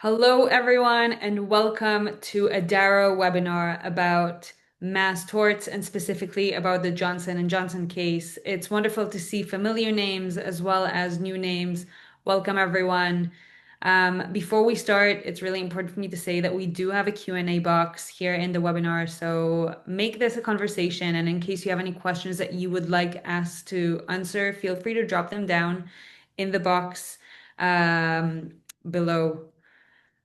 Hello, everyone, and welcome to a Darrow webinar about mass torts and specifically about the Johnson and Johnson case. It's wonderful to see familiar names as well as new names. Welcome, everyone. Before we start, it's really important for me to say that we do have a Q&A box here in the webinar, so make this a conversation. And in case you have any questions that you would like us to answer, feel free to drop them down in the box below.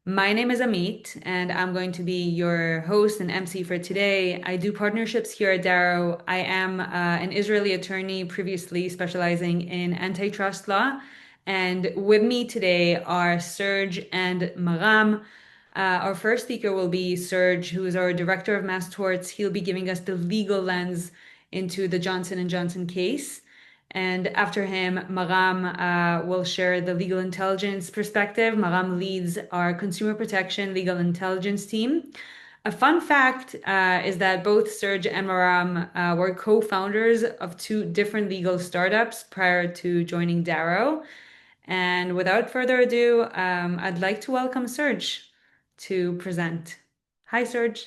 My name is Amit, and I'm going to be your host and MC for today. I do partnerships here at Darrow. I am an Israeli attorney, previously specializing in antitrust law. And with me today are Serge and Maram. Our first speaker will be Serge, who is our director of mass torts. He'll be giving us the legal lens into the Johnson and Johnson case. And after him, Maram will share the legal intelligence perspective. Maram leads our consumer protection legal intelligence team. A fun fact is that both Serge and Maram were co-founders of two different legal startups prior to joining Darrow. And without further ado, I'd like to welcome Serge to present. Hi, Serge.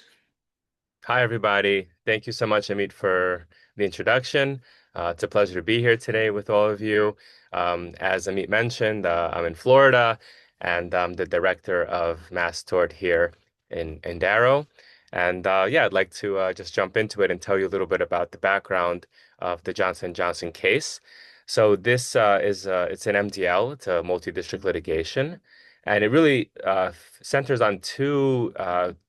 Hi, everybody. Thank you so much, Amit, for the introduction. It's a pleasure to be here today with all of you. As Amit mentioned, I'm in Florida, and I'm the director of Mass Tort here in Darrow. And yeah, I'd like to just jump into it and tell you a little bit about the background of the Johnson Johnson case. So this it's an MDL, it's a multi-district litigation. And it really centers on two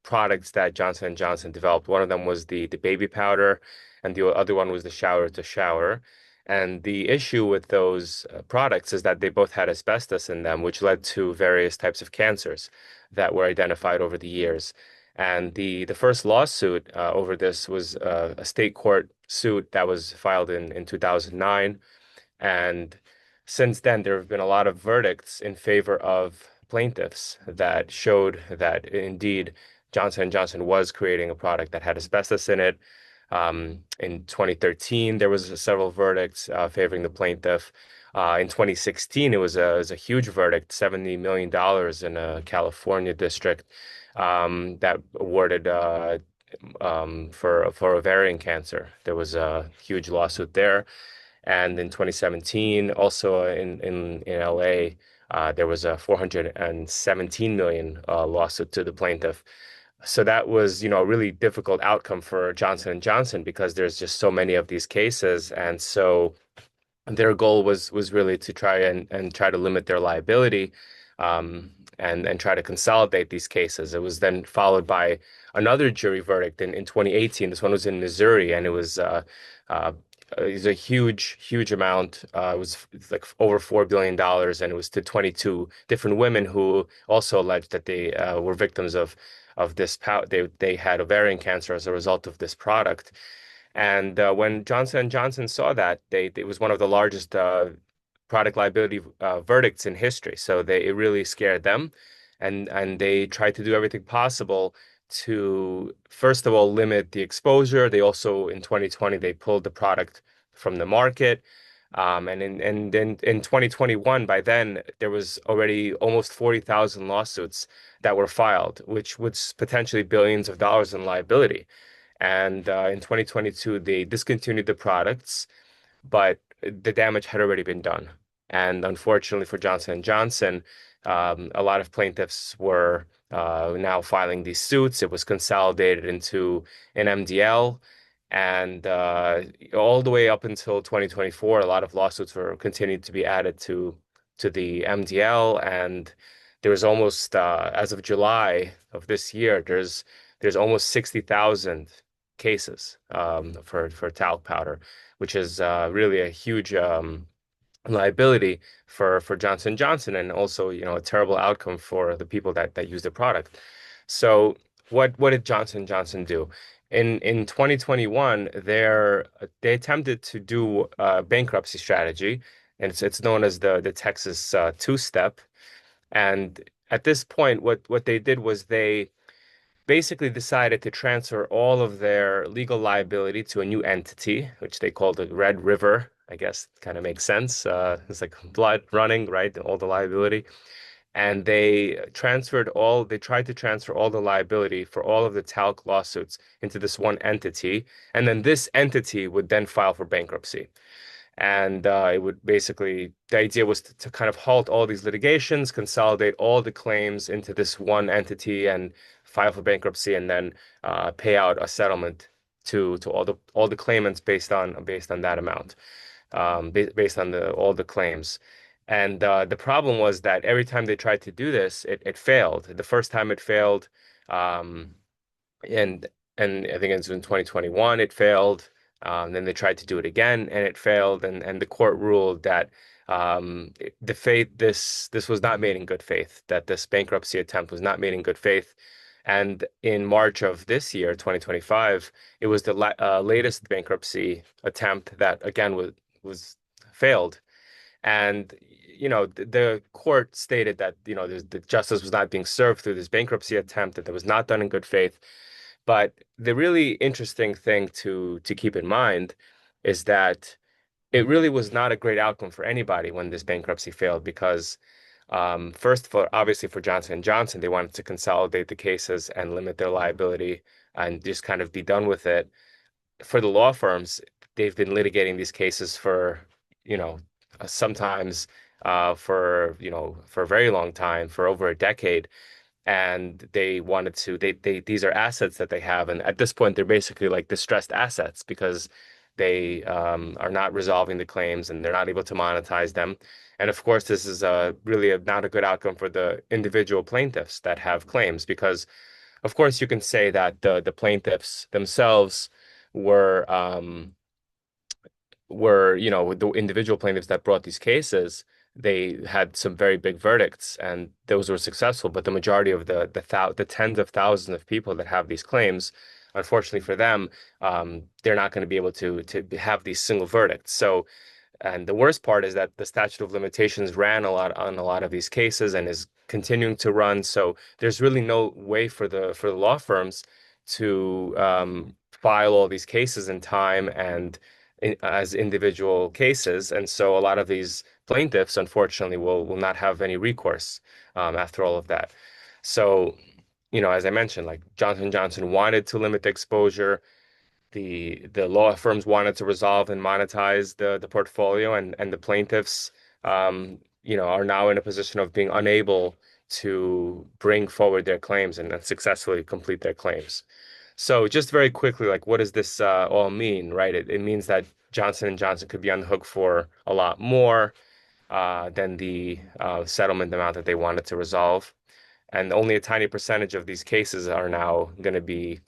products that Johnson& Johnson developed. One of them was the baby powder, and the other one was the shower to shower. And the issue with those products is that they both had asbestos in them, which led to various types of cancers that were identified over the years. And the first lawsuit over this was a state court suit that was filed in 2009. And since then, there have been a lot of verdicts in favor of plaintiffs that showed that indeed Johnson& Johnson was creating a product that had asbestos in it. In 2013, there was several verdicts favoring the plaintiff. In 2016, it was a huge verdict, $70 million in a California district that awarded for ovarian cancer. There was a huge lawsuit there. And in 2017, also in LA, there was a 417 million lawsuit to the plaintiff. So that was, a really difficult outcome for Johnson and Johnson because there's just so many of these cases, and so their goal was really to try and try to limit their liability, and try to consolidate these cases. It was then followed by another jury verdict in 2018. This one was in Missouri, and uh, it was a huge amount. It was like over $4 billion, and it was to 22 different women who also alleged that they were victims of this they had ovarian cancer as a result of this product. And when Johnson and Johnson saw that, it was one of the largest product liability verdicts in history. So it really scared them, and they tried to do everything possible to first of all limit the exposure. They also in 2020 they pulled the product from the market. And then in 2021, by then there was already almost 40,000 lawsuits that were filed, which was potentially billions of dollars in liability. And in 2022, they discontinued the products, but the damage had already been done. And unfortunately for Johnson and Johnson, a lot of plaintiffs were now filing these suits. It was consolidated into an MDL. And all the way up until 2024, a lot of lawsuits were continued to be added to the MDL. And there was almost, as of July of this year, there's almost 60,000 cases for talc powder, which is really a huge liability for Johnson Johnson, and also a terrible outcome for the people that use the product. So what did Johnson Johnson do? In 2021, they attempted to do a bankruptcy strategy, and it's known as the Texas two-step. And at this point, what they did was they basically decided to transfer all of their legal liability to a new entity, which they called the Red River. I guess kind of makes sense. It's like blood running, right? All the liability. and they tried to transfer all the liability for all of the talc lawsuits into this one entity, and then this entity would then file for bankruptcy. And it would basically, the idea was to kind of halt all these litigations, consolidate all the claims into this one entity and file for bankruptcy, and then pay out a settlement to all the claimants based on that amount, based on the all the claims. And the problem was that every time they tried to do this, it failed. The first time it failed, um, and I think it was in 2021 it failed. Then they tried to do it again and it failed. And the court ruled that the faith this was not made in good faith, that this bankruptcy attempt was not made in good faith. And in March of this year, 2025, it was the latest bankruptcy attempt that again was failed. And the court stated that the justice was not being served through this bankruptcy attempt, that was not done in good faith. But the really interesting thing to keep in mind is that it really was not a great outcome for anybody when this bankruptcy failed because first, for obviously for Johnson and Johnson, they wanted to consolidate the cases and limit their liability and just kind of be done with it. For the law firms, they've been litigating these cases for, sometimes for a very long time, for over a decade, and they wanted to they these are assets that they have, and at this point they're basically like distressed assets because they are not resolving the claims and they're not able to monetize them. And of course this is not a good outcome for the individual plaintiffs that have claims, because of course you can say that the plaintiffs themselves were the individual plaintiffs that brought these cases, they had some very big verdicts and those were successful. But the majority of the tens of thousands of people that have these claims, unfortunately for them, they're not going to be able to have these single verdicts. So, and the worst part is that the statute of limitations ran a lot on a lot of these cases and is continuing to run. So there's really no way for the law firms to file all these cases in time and as individual cases. And so a lot of these plaintiffs, unfortunately, will not have any recourse after all of that. So, as I mentioned, like Johnson Johnson wanted to limit the exposure. The law firms wanted to resolve and monetize the portfolio, and the plaintiffs, are now in a position of being unable to bring forward their claims and successfully complete their claims. So just very quickly, like what does this all mean, right? It means that Johnson and Johnson could be on the hook for a lot more than the settlement amount that they wanted to resolve. And only a tiny percentage of these cases are now going to be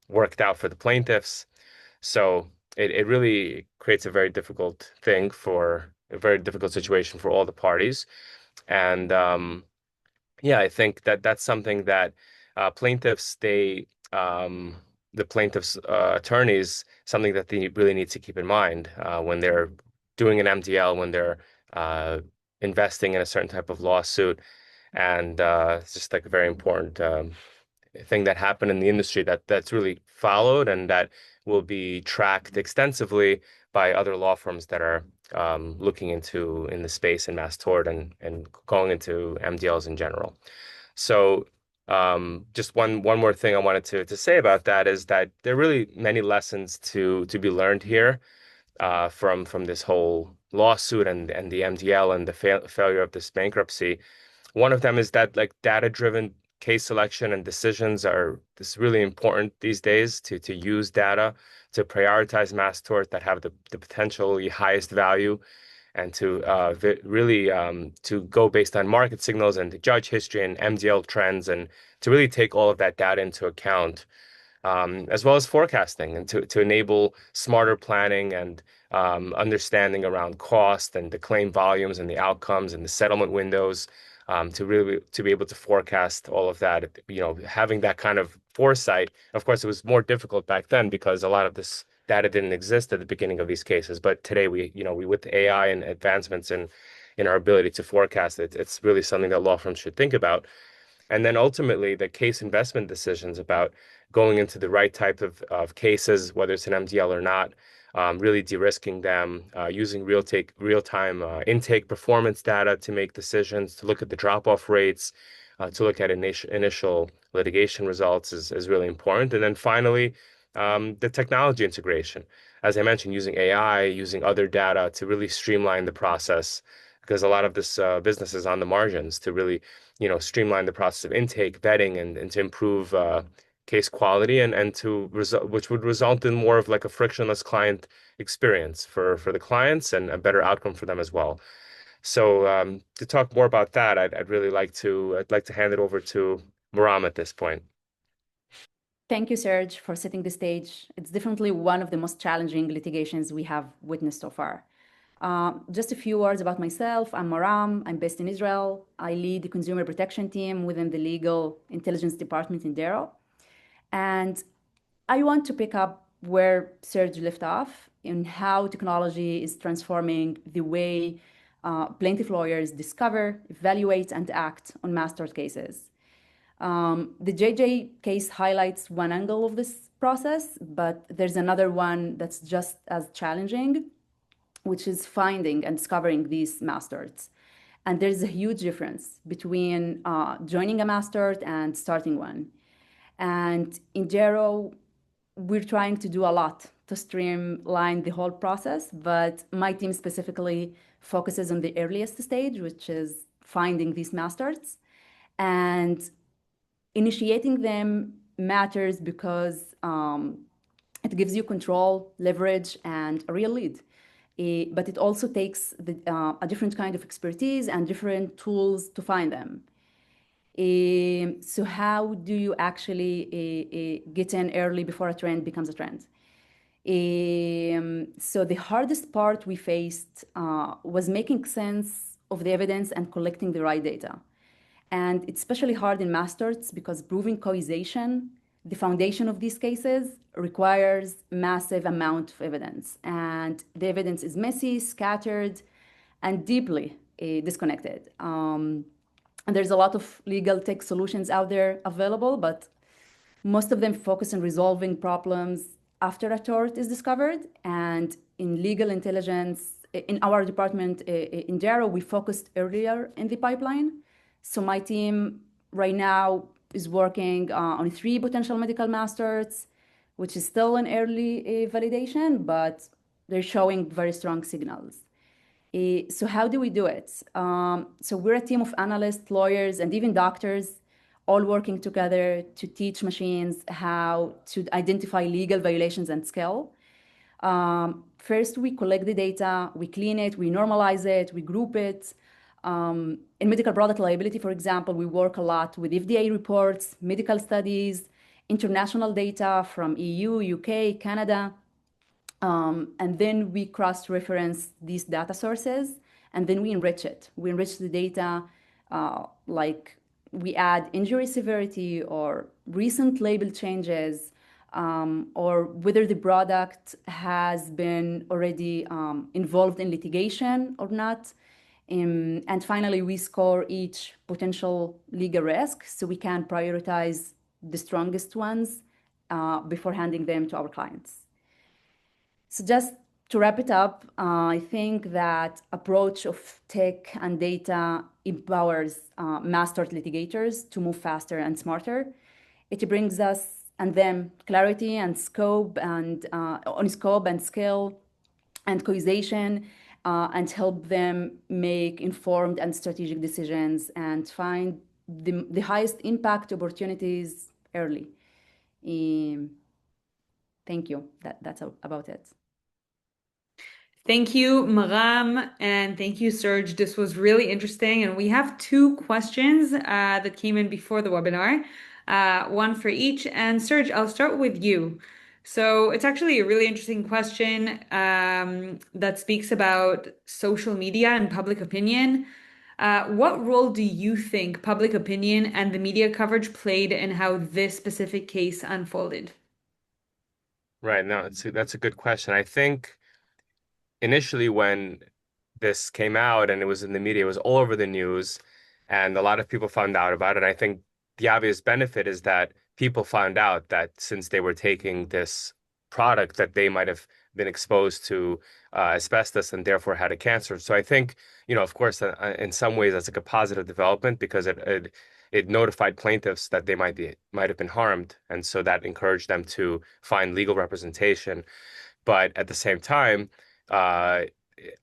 worked out for the plaintiffs. So it really creates a very difficult situation for all the parties. And yeah, I think that that's something that plaintiffs, the plaintiffs' attorneys, something that they really need to keep in mind when they're doing an MDL, when they're uh, investing in a certain type of lawsuit. And it's just like a very important thing that happened in the industry that's really followed and that will be tracked extensively by other law firms that are looking into in the space in mass tort and going into MDLs in general. So just one more thing I wanted to say about that is that there are really many lessons to be learned here from this whole lawsuit and the MDL and the failure of this bankruptcy. One of them is that like data-driven case selection and decisions are this really important these days to use data to prioritize mass tort that have the potentially highest value and to really to go based on market signals and to judge history and MDL trends and to really take all of that data into account, as well as forecasting and to enable smarter planning and understanding around cost and the claim volumes and the outcomes and the settlement windows, to really to be able to forecast all of that. Having that kind of foresight. Of course, it was more difficult back then because a lot of this data didn't exist at the beginning of these cases. But today we with AI and advancements in our ability to forecast it, it's really something that law firms should think about. And then ultimately, the case investment decisions about going into the right type of cases, whether it's an MDL or not, really de-risking them, using real-time intake performance data to make decisions, to look at the drop-off rates, to look at initial litigation results is really important. And then finally, the technology integration. As I mentioned, using AI, using other data to really streamline the process, because a lot of this business is on the margins to really, streamline the process of intake, vetting, and to improve case quality and to result, which would result in more of like a frictionless client experience for the clients and a better outcome for them as well. So to talk more about that, I'd like to hand it over to Muram at this point. Thank you, Serge, for setting the stage. It's definitely one of the most challenging litigations we have witnessed so far. Just a few words about myself. I'm Maram. I'm based in Israel. I lead the consumer protection team within the legal intelligence department in Darrow. And I want to pick up where Serge left off in how technology is transforming the way plaintiff lawyers discover, evaluate, and act on mass tort cases. The JJ case highlights one angle of this process, but there's another one that's just as challenging, which is finding and discovering these mass torts. And there's a huge difference between joining a mass tort and starting one. And in Jero, we're trying to do a lot to streamline the whole process, but my team specifically focuses on the earliest stage, which is finding these mass torts. And initiating them matters because it gives you control, leverage, and a real lead. But it also takes a different kind of expertise and different tools to find them. So how do you actually get in early before a trend becomes a trend? So the hardest part we faced was making sense of the evidence and collecting the right data. And it's especially hard in mass torts because proving causation, the foundation of these cases, requires massive amount of evidence. And the evidence is messy, scattered, and deeply disconnected. And there's a lot of legal tech solutions out there available, but most of them focus on resolving problems after a tort is discovered. And in legal intelligence, in our department in Darrow, we focused earlier in the pipeline. So my team right now is working on 3 potential medical mass torts, which is still in early validation, but they're showing very strong signals. So how do we do it? So we're a team of analysts, lawyers, and even doctors, all working together to teach machines how to identify legal violations and scale. First, we collect the data, we clean it, we normalize it, we group it. In medical product liability, for example, we work a lot with FDA reports, medical studies, international data from EU, UK, Canada. And then we cross-reference these data sources, and then we enrich it. We enrich the data, like we add injury severity or recent label changes, or whether the product has been already involved in litigation or not. And finally, we score each potential legal risk so we can prioritize the strongest ones before handing them to our clients. So just to wrap it up, I think that approach of tech and data empowers mass tort litigators to move faster and smarter. It brings us and them clarity and scope and on scope and scale and causation, and help them make informed and strategic decisions and find the highest impact opportunities early. Thank you. That's about it. Thank you, Maram, and thank you, Serge. This was really interesting. And we have 2 questions that came in before the webinar, one for each. And Serge, I'll start with you. So it's actually a really interesting question that speaks about social media and public opinion. What role do you think public opinion and the media coverage played in how this specific case unfolded? Right. No, that's a good question. I think initially when this came out and it was in the media, it was all over the news, and a lot of people found out about it. I think the obvious benefit is that people found out that since they were taking this product, that they might have been exposed to asbestos and therefore had a cancer. So I think, of course, in some ways that's like a positive development because it notified plaintiffs that they might have been harmed, and so that encouraged them to find legal representation. But at the same time, uh,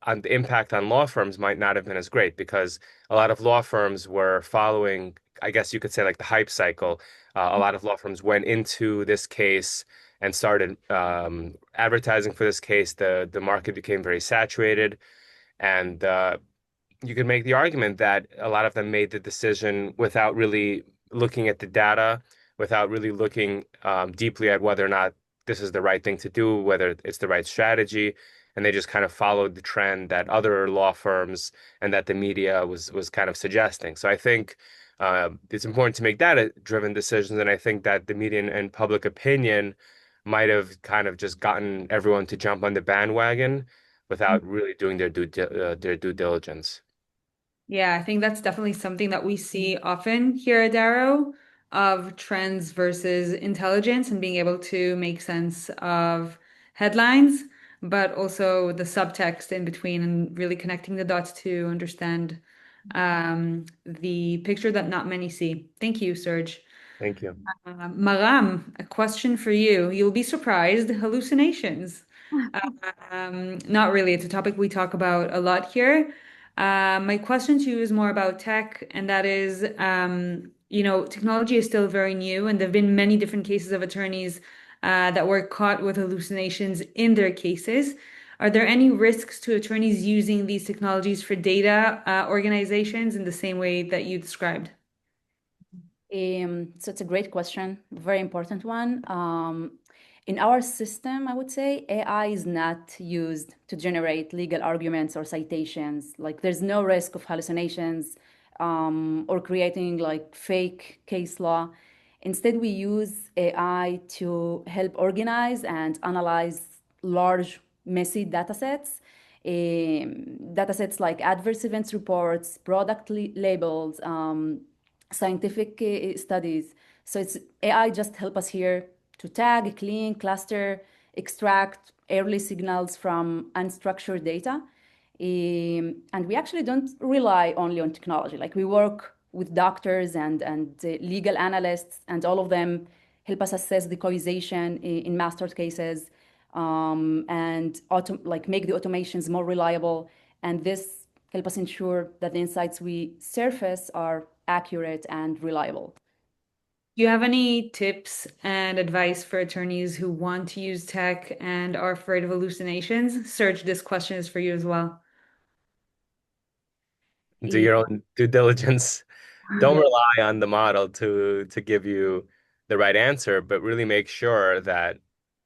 the impact on law firms might not have been as great because a lot of law firms were following, I guess you could say, like the hype cycle. A lot of law firms went into this case and started advertising for this case. The market became very saturated, and you could make the argument that a lot of them made the decision without really looking at the data, without really looking deeply at whether or not this is the right thing to do, whether it's the right strategy, and they just kind of followed the trend that other law firms and that the media was kind of suggesting. So I think it's important to make data-driven decisions, and I think that the media and public opinion might have kind of just gotten everyone to jump on the bandwagon without really doing their due diligence. Yeah, I think that's definitely something that we see often here at Darrow of trends versus intelligence and being able to make sense of headlines, but also the subtext in between and really connecting the dots to understand the picture that not many see. Thank you, Serge. Thank you. Maram, a question for you. You'll be surprised. Hallucinations. Not really. It's a topic we talk about a lot here. My question to you is more about tech, and that is, technology is still very new, and there have been many different cases of attorneys that were caught with hallucinations in their cases. Are there any risks to attorneys using these technologies for data organizations in the same way that you described? So it's a great question, very important one. In our system, I would say AI is not used to generate legal arguments or citations. Like there's no risk of hallucinations or creating like fake case law. Instead, we use AI to help organize and analyze large, messy data sets. Data sets like adverse events reports, product labels, scientific studies. So it's AI just help us here to tag, clean, cluster, extract early signals from unstructured data. And we actually don't rely only on technology. Like we work with doctors and legal analysts, and all of them help us assess the causation in master cases and like make the automations more reliable. And this help us ensure that the insights we surface are accurate and reliable. Do you have any tips and advice for attorneys who want to use tech and are afraid of hallucinations? Serge, this question is for you as well. Do your own due diligence. Don't rely on the model to give you the right answer, but really make sure that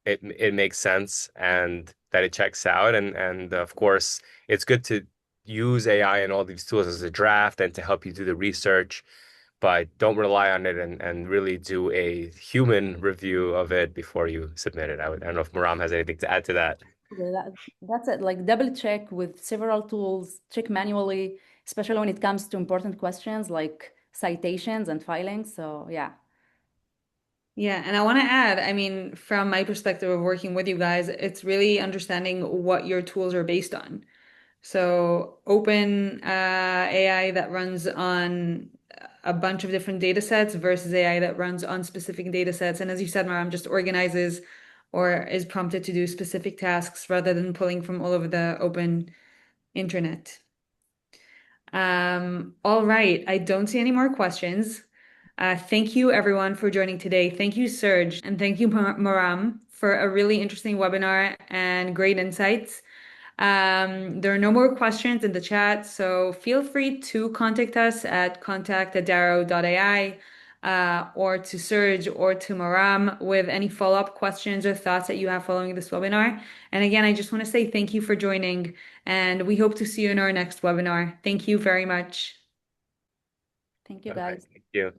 it makes sense and that it checks out. And of course, it's good to use AI and all these tools as a draft and to help you do the research, but don't rely on it and really do a human review of it before you submit it. I don't know if Maram has anything to add to that. Okay, that's it. Like double check with several tools, check manually, especially when it comes to important questions like citations and filings. So yeah. Yeah, and I want to add, I mean, from my perspective of working with you guys, it's really understanding what your tools are based on. So open AI that runs on a bunch of different data sets versus AI that runs on specific data sets. And as you said, Maram just organizes or is prompted to do specific tasks rather than pulling from all over the open internet. All right, I don't see any more questions. Thank you everyone for joining today. Thank you, Serge, and thank you, Maram, for a really interesting webinar and great insights. There are no more questions in the chat, so feel free to contact us at contact@darrow.ai or to Serge or to Maram with any follow-up questions or thoughts that you have following this webinar. And again, I just want to say thank you for joining, and we hope to see you in our next webinar. Thank you very much. Thank you, Okay, guys. thank you.